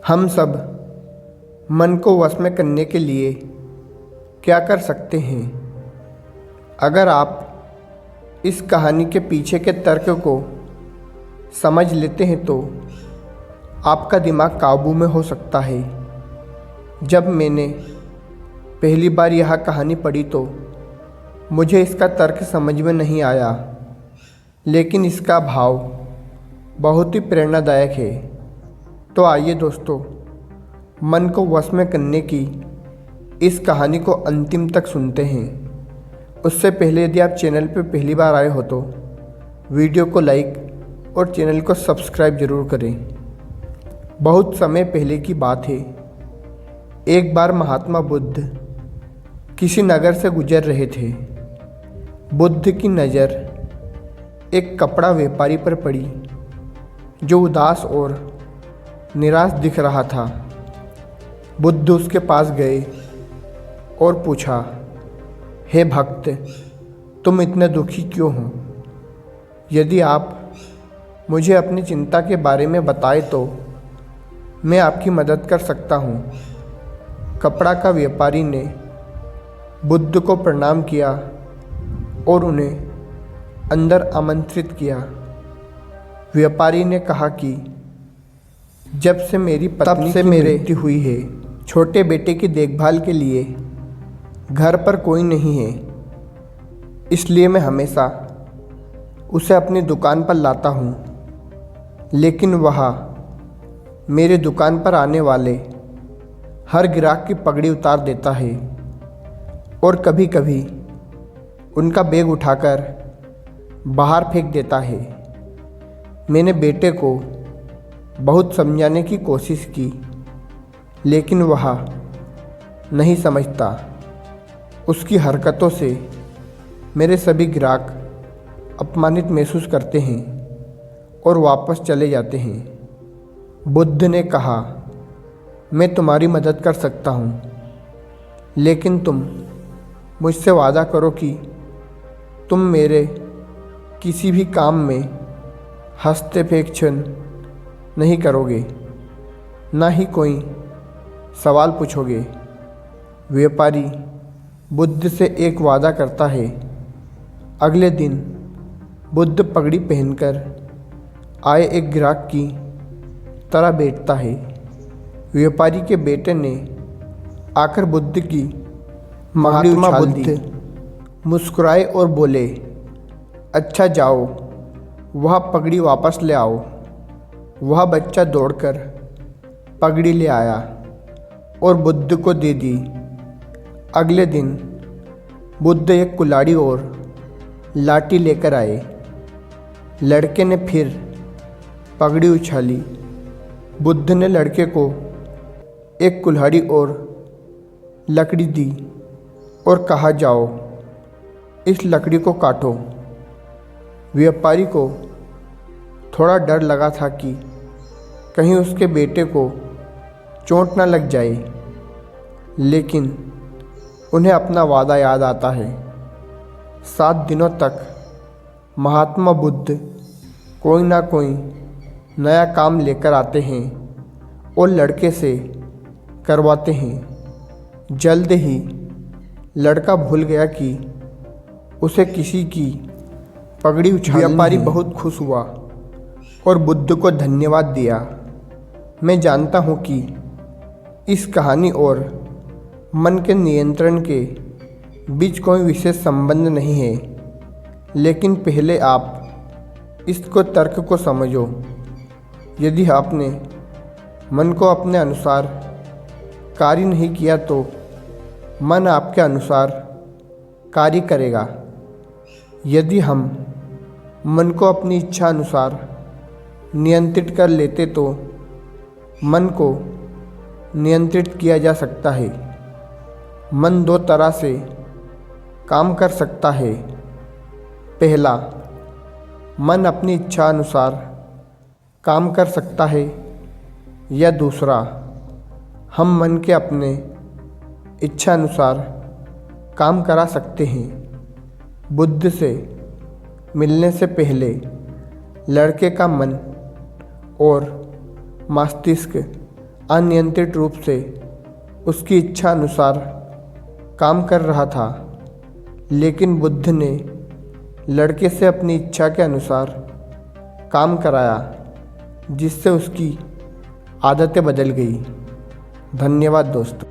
हम सब मन को वश में करने के लिए क्या कर सकते हैं? अगर आप इस कहानी के पीछे के तर्क को समझ लेते हैं तो आपका दिमाग काबू में हो सकता है। जब मैंने पहली बार यह कहानी पढ़ी तो मुझे इसका तर्क समझ में नहीं आया, लेकिन इसका भाव बहुत ही प्रेरणादायक है। तो आइए दोस्तों, मन को वश में करने की इस कहानी को अंतिम तक सुनते हैं। उससे पहले यदि आप चैनल पर पहली बार आए हो तो वीडियो को लाइक और चैनल को सब्सक्राइब ज़रूर करें। बहुत समय पहले की बात है। एक बार महात्मा बुद्ध किसी नगर से गुजर रहे थे। बुद्ध की नज़र एक कपड़ा व्यापारी पर पड़ी जो उदास और निराश दिख रहा था। बुद्ध उसके पास गए और पूछा, हे भक्त, तुम इतने दुखी क्यों हो? यदि आप मुझे अपनी चिंता के बारे में बताएं तो मैं आपकी मदद कर सकता हूँ। कपड़ा का व्यापारी ने बुद्ध को प्रणाम किया और उन्हें अंदर आमंत्रित किया। व्यापारी ने कहा कि जब से मेरी पत्नी की मृत्यु हुई है, छोटे बेटे की देखभाल के लिए घर पर कोई नहीं है, इसलिए मैं हमेशा उसे अपनी दुकान पर लाता हूँ। लेकिन वह मेरे दुकान पर आने वाले हर ग्राहक की पगड़ी उतार देता है और कभी कभी उनका बैग उठाकर बाहर फेंक देता है। मैंने बेटे को बहुत समझाने की कोशिश की, लेकिन वह नहीं समझता। उसकी हरकतों से मेरे सभी ग्राहक अपमानित महसूस करते हैं और वापस चले जाते हैं। बुद्ध ने कहा, मैं तुम्हारी मदद कर सकता हूँ, लेकिन तुम मुझसे वादा करो कि तुम मेरे किसी भी काम में हस्तक्षेप नहीं करोगे, ना ही कोई सवाल पूछोगे। व्यापारी बुद्ध से एक वादा करता है। अगले दिन बुद्ध पगड़ी पहनकर आए एक ग्राहक की तरह बैठता है। व्यापारी के बेटे ने आकर बुद्ध की महात्मा बुद्ध मुस्कुराए और बोले, अच्छा जाओ, वह पगड़ी वापस ले आओ। वह बच्चा दौड़कर पगड़ी ले आया और बुद्ध को दे दी। अगले दिन बुद्ध एक कुल्हाड़ी और लाठी लेकर आए। लड़के ने फिर पगड़ी उछाली। बुद्ध ने लड़के को एक कुल्हाड़ी और लकड़ी दी और कहा, जाओ, इस लकड़ी को काटो। व्यापारी को थोड़ा डर लगा था कि कहीं उसके बेटे को चोट न लग जाए, लेकिन उन्हें अपना वादा याद आता है। 7 दिनों तक महात्मा बुद्ध कोई ना कोई नया काम लेकर आते हैं और लड़के से करवाते हैं। जल्द ही लड़का भूल गया कि उसे किसी की पगड़ी उछालनी है। व्यापारी बहुत खुश हुआ और बुद्ध को धन्यवाद दिया। मैं जानता हूँ कि इस कहानी और मन के नियंत्रण के बीच कोई विशेष संबंध नहीं है, लेकिन पहले आप इसको तर्क को समझो। यदि आपने मन को अपने अनुसार कार्य नहीं किया तो मन आपके अनुसार कार्य करेगा। यदि हम मन को अपनी इच्छा अनुसार नियंत्रित कर लेते तो मन को नियंत्रित किया जा सकता है। मन 2 तरह से काम कर सकता है। पहला, मन अपनी इच्छा अनुसार काम कर सकता है, या दूसरा, हम मन के अपने इच्छा अनुसार काम करा सकते हैं। बुद्ध से मिलने से पहले लड़के का मन और मस्तिष्क अनियंत्रित रूप से उसकी इच्छा अनुसार काम कर रहा था, लेकिन बुद्ध ने लड़के से अपनी इच्छा के अनुसार काम कराया, जिससे उसकी आदतें बदल गई। धन्यवाद दोस्तों।